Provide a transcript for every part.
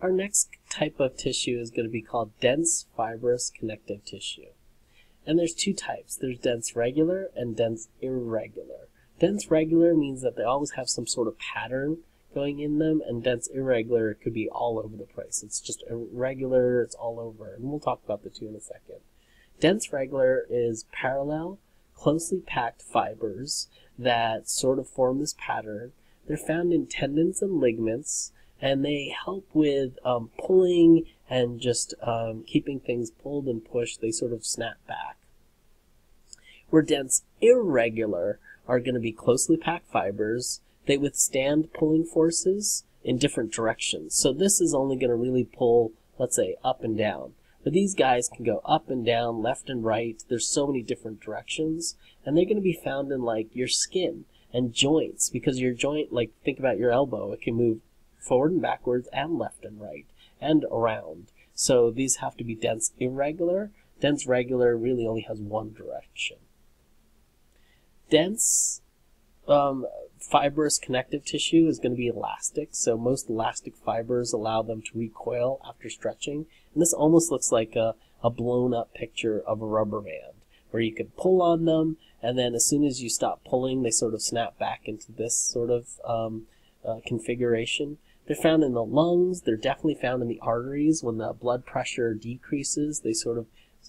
Our next type of tissue is going to be called dense fibrous connective tissue. And there's two types. There's dense regular and dense irregular. Dense regular means that they always have some sort of pattern going in them, and dense irregular could be all over the place. It's just irregular, it's all over, and we'll talk about the two in a second. Dense regular is parallel, closely packed fibers that sort of form this pattern. They're found in tendons and ligaments, and they help with pulling and just keeping things pulled and pushed. They sort of snap back. Where dense irregular are going to be closely packed fibers. They withstand pulling forces in different directions. So this is only going to really pull, let's say, up and down. But these guys can go up and down, left and right. There's so many different directions. And they're going to be found in like your skin and joints, because your joint, like think about your elbow, it can move forward and backwards and left and right and around. So these have to be dense irregular. Dense regular really only has one direction. Dense fibrous connective tissue is going to be elastic, so most elastic fibers allow them to recoil after stretching. And this almost looks like a blown up picture of a rubber band, where you could pull on them, and then as soon as you stop pulling, they sort of snap back into this sort of configuration. They're found in the lungs. They're definitely found in the arteries. When the blood pressure decreases, they sort of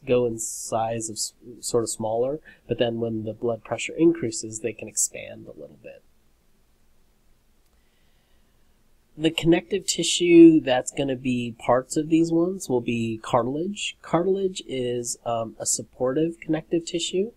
go in size of sort of smaller, but then when the blood pressure increases, they can expand a little bit. The connective tissue that's going to be parts of these ones will be cartilage. Cartilage is a supportive connective tissue.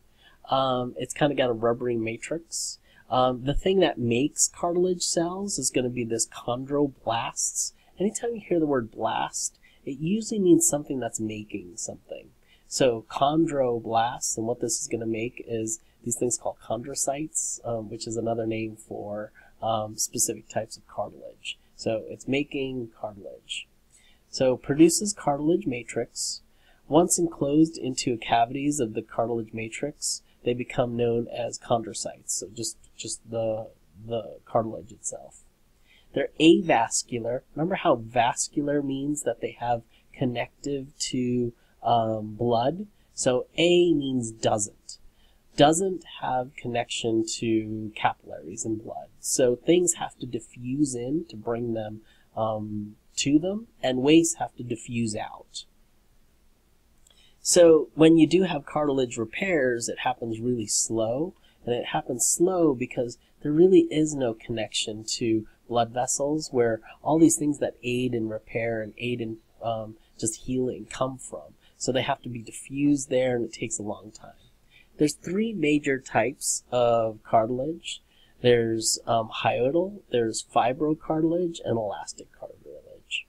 It's kind of got a rubbery matrix. The thing that makes cartilage cells is going to be this chondroblasts. Anytime you hear the word blast, it usually means something that's making something. So chondroblasts, and what this is going to make is these things called chondrocytes, which is another name for specific types of cartilage. So it's making cartilage. So produces cartilage matrix. Once enclosed into cavities of the cartilage matrix, they become known as chondrocytes. So just the cartilage itself. They're avascular. Remember how vascular means that they have connective to blood? So A means doesn't have connection to capillaries in blood. So things have to diffuse in to bring them to them, and waste have to diffuse out. So when you do have cartilage repairs, it happens really slow, and it happens slow because there really is no connection to blood vessels, where all these things that aid in repair and aid in just healing come from. So they have to be diffused there, and it takes a long time. There's three major types of cartilage. There's hiatal, there's fibrocartilage, and elastic cartilage.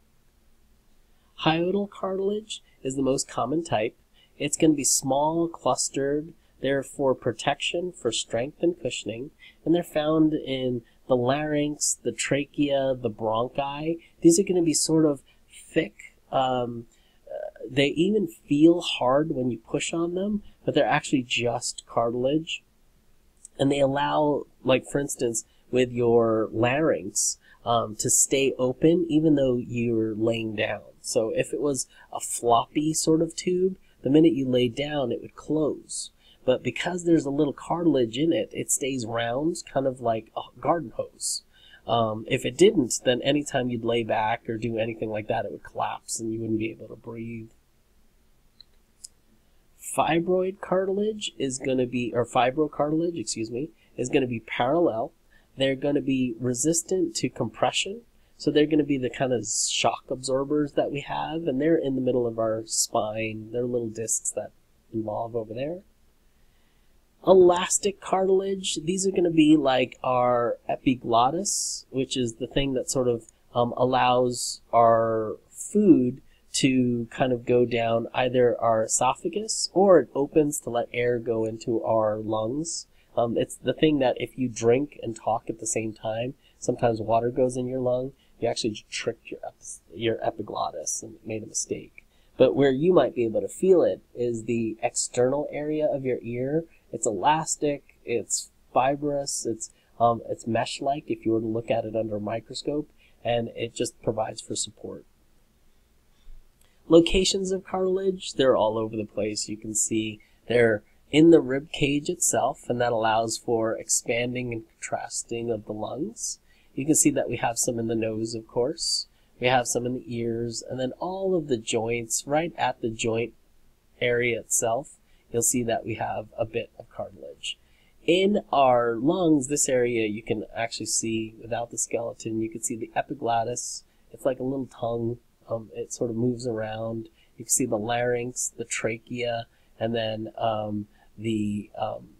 Hiatal cartilage is the most common type. It's going to be small, clustered. They're for protection, for strength and cushioning, and they're found in the larynx, the trachea, the bronchi. These are going to be sort of thick. They even feel hard when you push on them, but they're actually just cartilage. And they allow, like for instance, with your larynx, to stay open even though you're laying down. So if it was a floppy sort of tube, the minute you lay down, it would close. But because there's a little cartilage in it, it stays round, kind of like a garden hose. If it didn't, then anytime you'd lay back or do anything like that, it would collapse and you wouldn't be able to breathe. Fibroid cartilage is going to be, or fibrocartilage, excuse me, is going to be parallel. They're going to be resistant to compression. So they're going to be the kind of shock absorbers that we have, and they're in the middle of our spine. They're little discs that involve over there. Elastic cartilage, these are going to be like our epiglottis, which is the thing that sort of allows our food to kind of go down either our esophagus, or it opens to let air go into our lungs. It's the thing that if you drink and talk at the same time, sometimes water goes in your lung. You actually tricked your epiglottis and made a mistake. But where you might be able to feel it is the external area of your ear. It's elastic, it's fibrous, it's mesh-like if you were to look at it under a microscope, and it just provides for support. Locations of cartilage, they're all over the place. You can see they're in the rib cage itself, and that allows for expanding and contracting of the lungs. You can see that we have some in the nose, of course. We have some in the ears, and then all of the joints, right at the joint area itself, you'll see that we have a bit of cartilage. In our lungs, this area you can actually see without the skeleton. You can see the epiglottis. It's like a little tongue. It sort of moves around. You can see the larynx, the trachea, and then the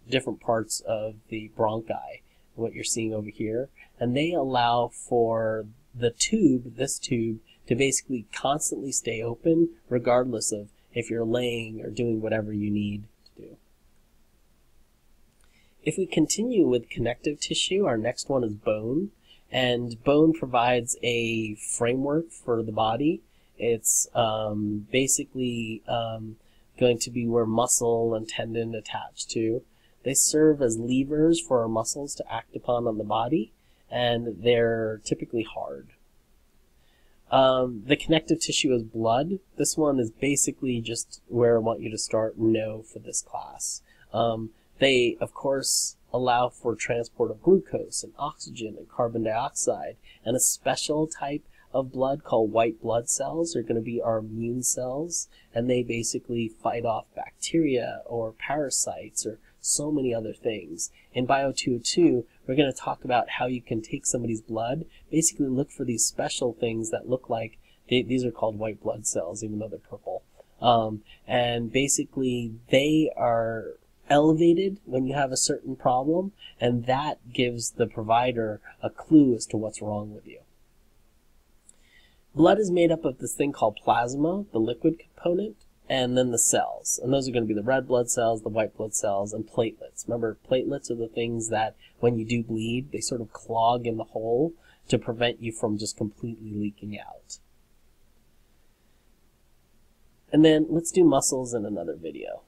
different parts of the bronchi, what you're seeing over here. And they allow for the tube, this tube, to basically constantly stay open regardless of if you're laying or doing whatever you need to do. If we continue with connective tissue, our next one is bone. And bone provides a framework for the body. It's basically going to be where muscle and tendon attach to. They serve as levers for our muscles to act upon on the body, and they're typically hard. The connective tissue is blood. This one is basically just where I want you to start and know for this class. They, of course, allow for transport of glucose and oxygen and carbon dioxide, and a special type of blood called white blood cells are going to be our immune cells, and they basically fight off bacteria or parasites or so many other things. In Bio 202, we're going to talk about how you can take somebody's blood, basically look for these special things that look like, these are called white blood cells, even though they're purple. And basically, they are elevated when you have a certain problem, and that gives the provider a clue as to what's wrong with you. Blood is made up of this thing called plasma, the liquid component, and then the cells. And those are going to be the red blood cells, the white blood cells, and platelets. Remember, platelets are the things that when you do bleed, they sort of clog in the hole to prevent you from just completely leaking out. And then let's do muscles in another video.